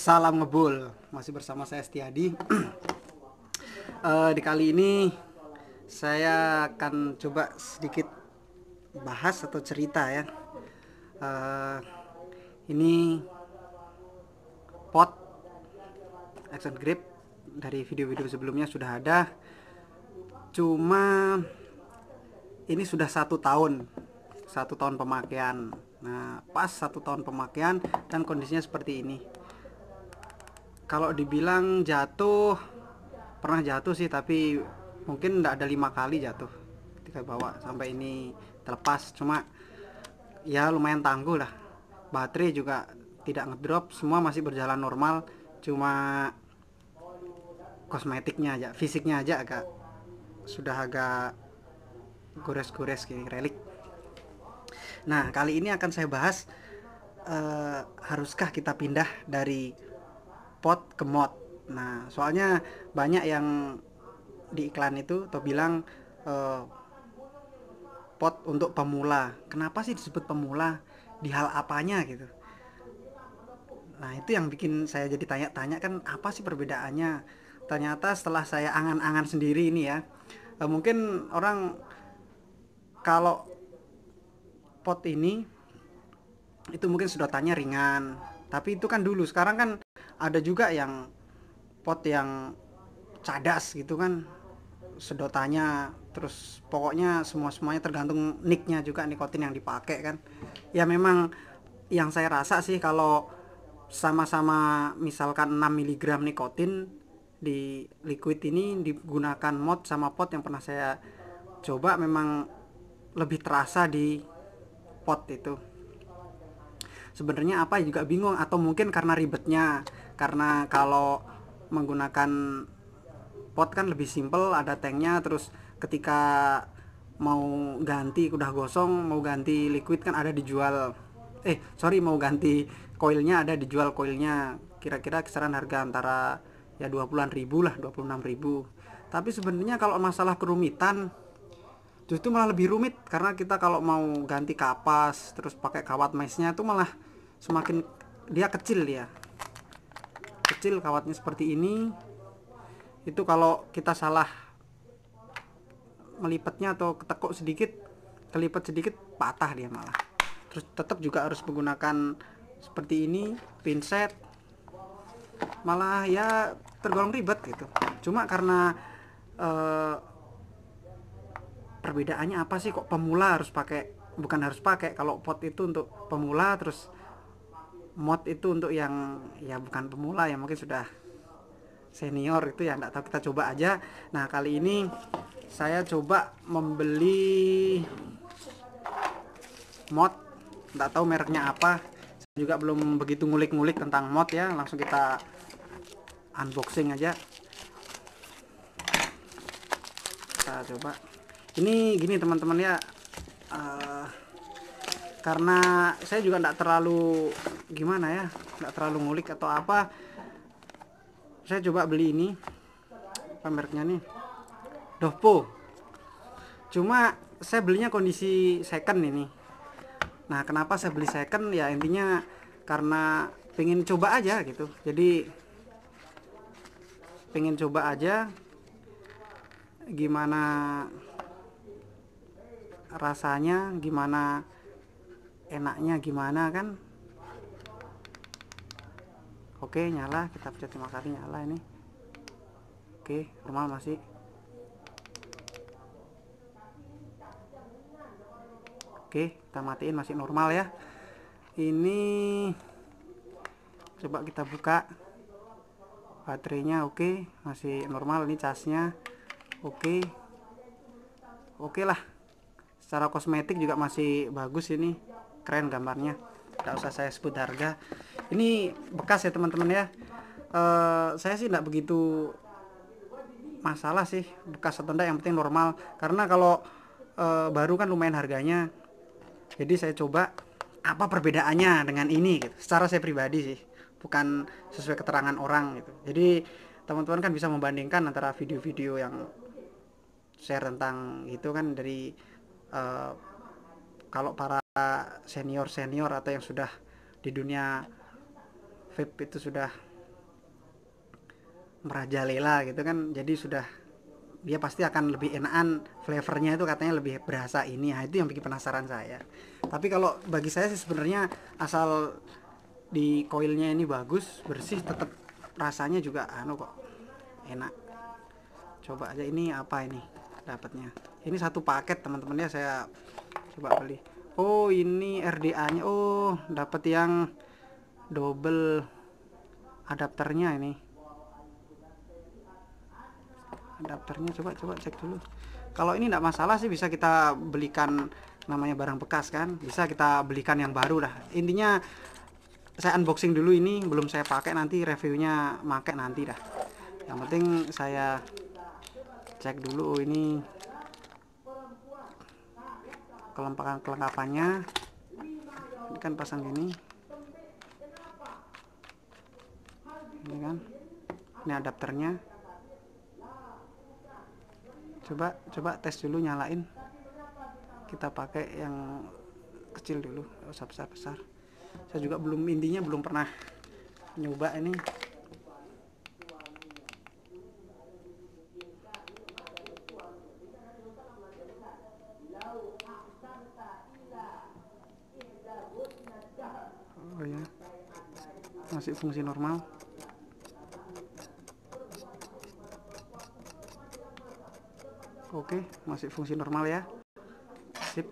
Salam ngebul, masih bersama saya Setiadi. Di kali ini saya akan coba sedikit bahas atau cerita ya. Eh, ini pot action grip dari video-video sebelumnya sudah ada, cuma ini sudah 1 tahun pemakaian. Nah, pas 1 tahun pemakaian dan kondisinya seperti ini. Kalau dibilang jatuh, pernah jatuh sih, tapi mungkin nggak ada 5 kali jatuh ketika bawa sampai ini terlepas. Cuma ya lumayan tangguh lah, baterai juga tidak ngedrop, semua masih berjalan normal. Cuma kosmetiknya aja, fisiknya aja agak gores-gores gini, relik. Nah, kali ini akan saya bahas, haruskah kita pindah dari pot ke mod. Nah, soalnya banyak yang di iklan itu atau bilang pot untuk pemula. Kenapa sih disebut pemula? Di hal apanya gitu? Nah, itu yang bikin saya jadi tanya-tanya, kan apa sih perbedaannya? Ternyata setelah saya angan-angan sendiri ini ya, mungkin orang kalau pot ini itu mungkin sedotannya ringan, tapi itu kan dulu. Sekarang kan ada juga yang pot yang cadas gitu kan, sedotannya, terus pokoknya semuanya tergantung nicknya juga, nikotin yang dipakai kan. Ya memang yang saya rasa sih, kalau sama-sama misalkan 6 mg nikotin di liquid ini digunakan mod sama pot yang pernah saya coba, memang lebih terasa di pot itu. Sebenarnya apa juga bingung, atau mungkin karena ribetnya, karena kalau menggunakan pot kan lebih simple, ada tanknya, terus ketika mau ganti udah gosong, mau ganti liquid kan ada dijual, mau ganti koilnya ada dijual koilnya, kira-kira kisaran harga antara ya 20-an ribu lah, 26.000. Tapi sebenarnya kalau masalah kerumitan justru malah lebih rumit, karena kita kalau mau ganti kapas terus pakai kawat mesnya itu malah semakin dia kecil kawatnya seperti ini. Itu kalau kita salah melipatnya atau ketekuk sedikit, kelipat sedikit, patah dia malah. Terus tetap juga harus menggunakan seperti ini, pinset, malah ya tergolong ribet gitu. Cuma karena perbedaannya apa sih, kok pemula harus pakai, bukan harus pakai, kalau pot itu untuk pemula, terus mod itu untuk yang ya bukan pemula, ya mungkin sudah senior, itu ya enggak tahu, kita coba aja. Nah, kali ini saya coba membeli mod, enggak tahu mereknya apa. Saya juga belum begitu ngulik-ngulik tentang mod ya, langsung kita unboxing aja. Kita coba. Ini gini teman-teman ya, karena saya juga enggak terlalu gimana ya, enggak terlalu ngulik atau apa, saya coba beli ini, apa mereknya nih, Dovpo. Cuma saya belinya kondisi second ini. Nah, kenapa saya beli second? Ya intinya karena pengen coba aja gitu. Jadi pengen coba aja gimana rasanya, gimana enaknya, gimana kan. Oke, nyala, kita pencet 5 kali, nyala ini. Oke, normal masih. Oke, kita matiin, masih normal ya. Ini coba kita buka baterainya. Oke, masih normal. Ini casnya oke. Oke lah, secara kosmetik juga masih bagus, ini keren gambarnya, tidak usah saya sebut harga. Ini bekas ya teman-teman ya. Saya sih tidak begitu masalah sih bekas atau enggak, yang penting normal, karena kalau baru kan lumayan harganya. Jadi saya coba apa perbedaannya dengan ini gitu, secara saya pribadi sih, bukan sesuai keterangan orang gitu. Jadi teman-teman kan bisa membandingkan antara video-video yang share tentang itu kan, dari kalau para senior atau yang sudah di dunia vape itu sudah merajalela gitu kan, jadi sudah dia pasti akan lebih enakan, flavornya itu katanya lebih berasa ini. Nah, itu yang bikin penasaran saya. Tapi kalau bagi saya sih sebenarnya asal di koilnya ini bagus, bersih, tetap rasanya juga kok enak. Coba aja ini apa ini dapatnya. Ini satu paket teman-teman ya, saya coba beli. Oh, ini RDA-nya. Oh, dapat yang double adapternya ini. Adapternya coba cek dulu. Kalau ini enggak masalah sih, bisa kita belikan, namanya barang bekas kan, bisa kita belikan yang baru dah. Intinya saya unboxing dulu ini, belum saya pakai, nanti reviewnya pakai nanti dah. Yang penting saya cek dulu ini kelengkapannya. Ini kan pasang gini, ini kan, ini adapternya. Coba tes dulu, nyalain, kita pakai yang kecil dulu, nggak usah besar. Saya juga intinya belum pernah nyoba ini. Oh ya, masih fungsi normal. Oke, masih fungsi normal ya. Sip.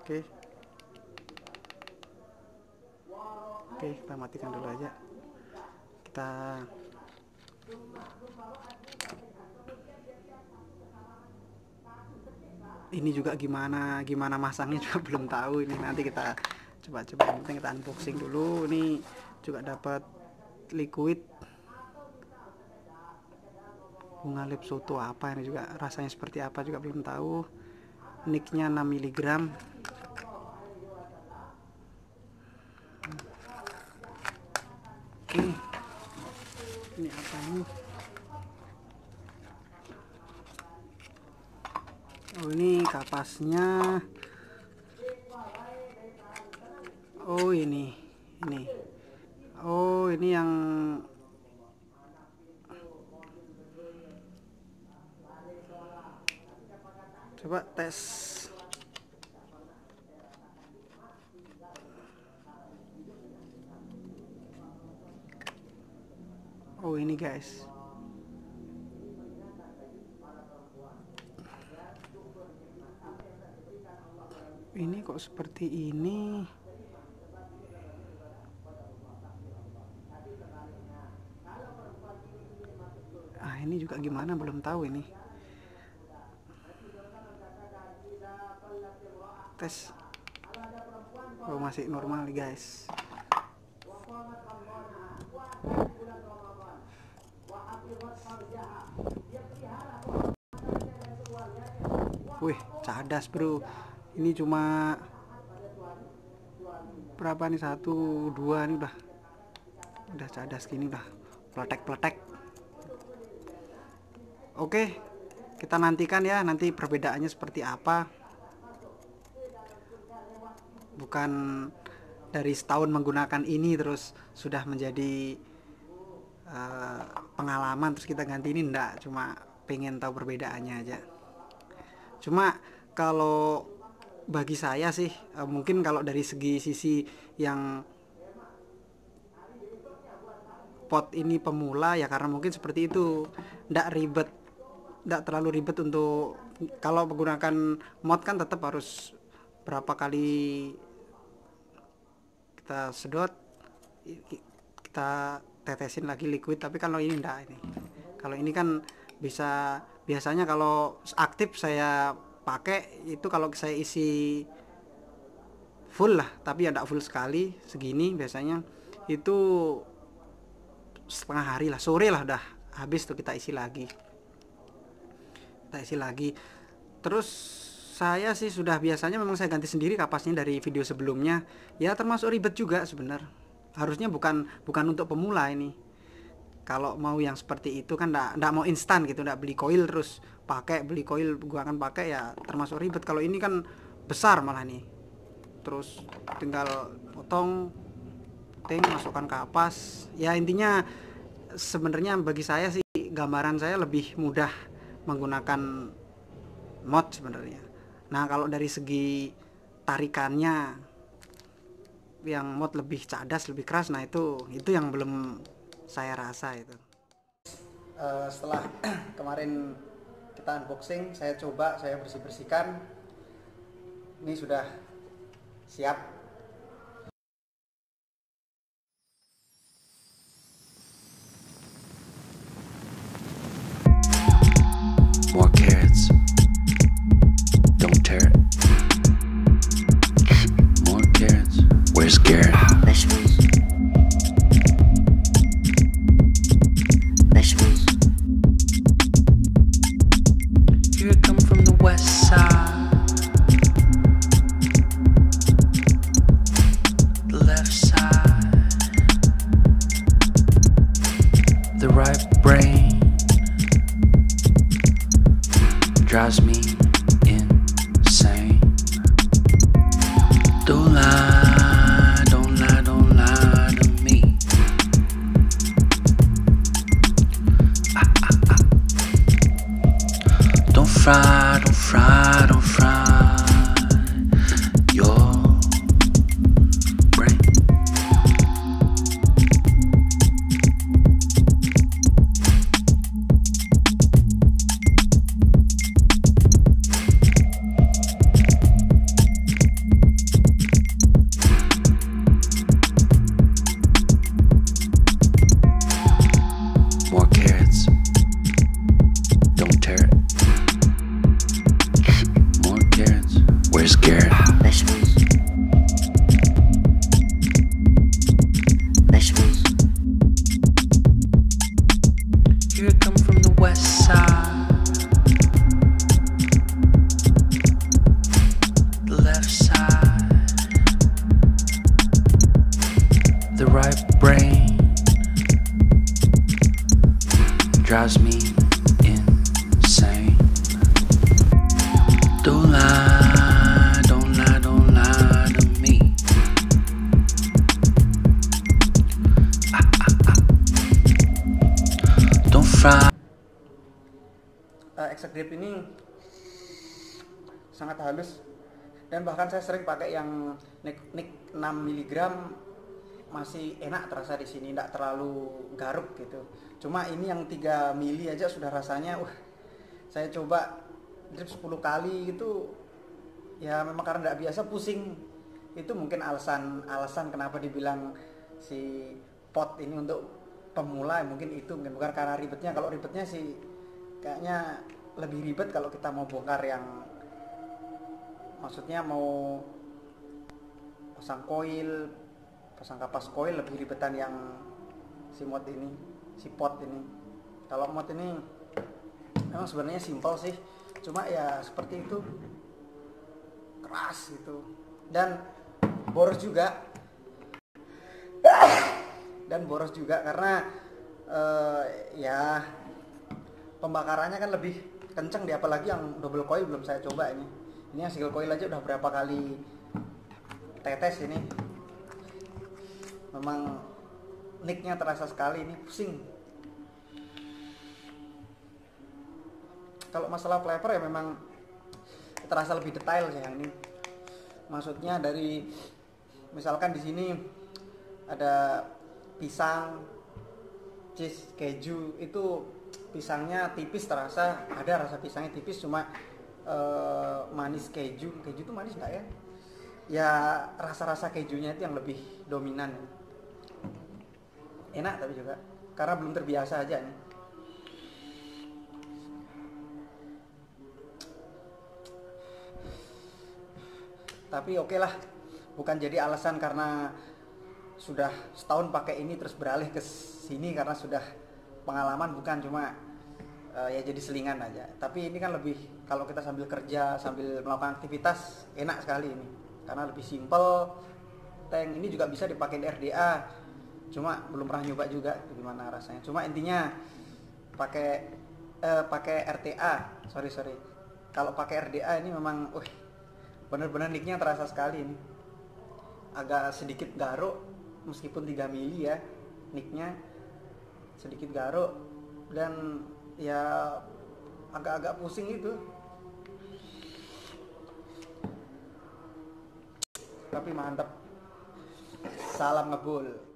Oke, kita matikan dulu aja. Ini juga gimana masangnya juga belum tahu. Ini nanti kita coba. Yang penting kita unboxing dulu. Ini juga dapat liquid bunga lip soto, apa ini juga rasanya seperti apa juga belum tahu. Nicknya 6 mg. Oke, ini apa ini? Oh, ini kapasnya. Oh, ini oh, ini yang coba tes. Oh, ini guys, ini kok seperti ini. Ini juga gimana belum tahu ini. Tes. Oh, masih normal nih guys. Wih, cadas bro. Ini cuma berapa nih, 1, 2 nih udah cadas gini, udah peletek. Oke, kita nantikan ya nanti perbedaannya seperti apa. Bukan dari setahun menggunakan ini terus sudah menjadi pengalaman terus kita ganti ini, enggak, cuma pengen tahu perbedaannya aja. Cuma kalau bagi saya sih mungkin kalau dari sisi yang pot ini pemula ya, karena mungkin seperti itu, enggak terlalu ribet untuk kalau menggunakan mod kan tetap harus berapa kali kita sedot, kita tetesin lagi liquid. Tapi kalau ini enggak, kalau ini kan biasanya kalau aktif saya pakai itu kalau saya isi full lah, tapi ya enggak full sekali segini, biasanya itu setengah hari lah, sore lah udah habis tuh, kita isi lagi. Terus saya sih sudah biasanya memang saya ganti sendiri kapasnya dari video sebelumnya ya, termasuk ribet juga sebenarnya. Harusnya bukan untuk pemula ini. Kalau mau yang seperti itu kan enggak mau instan gitu, enggak beli koil terus beli koil gua akan pakai ya, termasuk ribet. Kalau ini kan besar malah nih, terus tinggal potong, masukkan kapas ya. Intinya sebenarnya bagi saya sih gambaran saya lebih mudah menggunakan mod sebenarnya. Nah kalau dari segi tarikannya yang mod lebih cadas, lebih keras, nah itu yang belum saya rasa itu. Setelah kemarin kita unboxing, saya coba, saya bersihkan, ini sudah siap. More carrots. Don't tear it. More carrots. Where's Garrett? Vegetables. Vegetables. Here I come from the west side. The left side. The right brain drives me insane. Don't lie, don't lie, don't lie to me. Don't fry, don't fry, don't fry your brain. More carrots. Don't tear it. More carrots. Where's Garrett? Vegetables. Vegetables. Here I come from the west side. The left side. The right brain drives me insane. Don't lie, don't lie, don't lie to me. Don't fry. Extra grip ini sangat halus, dan bahkan saya sering pakai yang nik 6 mg, masih enak terasa di sini, tidak terlalu garuk gitu. Cuma ini yang 3 mili aja sudah rasanya saya coba drip 10 kali gitu ya, memang karena tidak biasa pusing. Itu mungkin alasan kenapa dibilang si pot ini untuk pemula, mungkin bukan karena ribetnya. Kalau ribetnya sih kayaknya lebih ribet kalau kita mau bongkar yang, maksudnya mau pasang koil, pasang kapas koil, lebih ribetan yang si pot ini. Kalau mod ini memang sebenarnya simpel sih, cuma ya seperti itu, keras gitu, dan boros juga karena ya pembakarannya kan lebih kenceng, apalagi yang double coil belum saya coba ini yang single coil aja udah berapa kali tetes ini. Memang nicknya terasa sekali, ini pusing. Kalau masalah flavor ya memang terasa lebih detail sih yang ini. Maksudnya dari misalkan di sini ada pisang, cheese, keju, itu pisangnya tipis, terasa ada rasa pisangnya tipis, cuma manis keju itu manis nggak ya? Ya rasa-rasa kejunya itu yang lebih dominan. Enak tapi juga karena belum terbiasa aja nih. Tapi oke lah, bukan jadi alasan karena sudah setahun pakai ini terus beralih ke sini karena sudah pengalaman, bukan, cuma ya jadi selingan aja. Tapi ini kan lebih, kalau kita sambil kerja, sambil melakukan aktivitas, enak sekali ini karena lebih simple. Tank ini juga bisa dipakai di RDA, cuma belum pernah nyoba juga gimana rasanya. Cuma intinya pakai RTA, sorry. Kalau pakai RDA ini memang bener-bener nicknya terasa sekali ini. Agak sedikit garuk, meskipun 3 mili ya nicknya, sedikit garuk, dan ya agak-agak pusing itu, tapi mantap. Salam ngebul.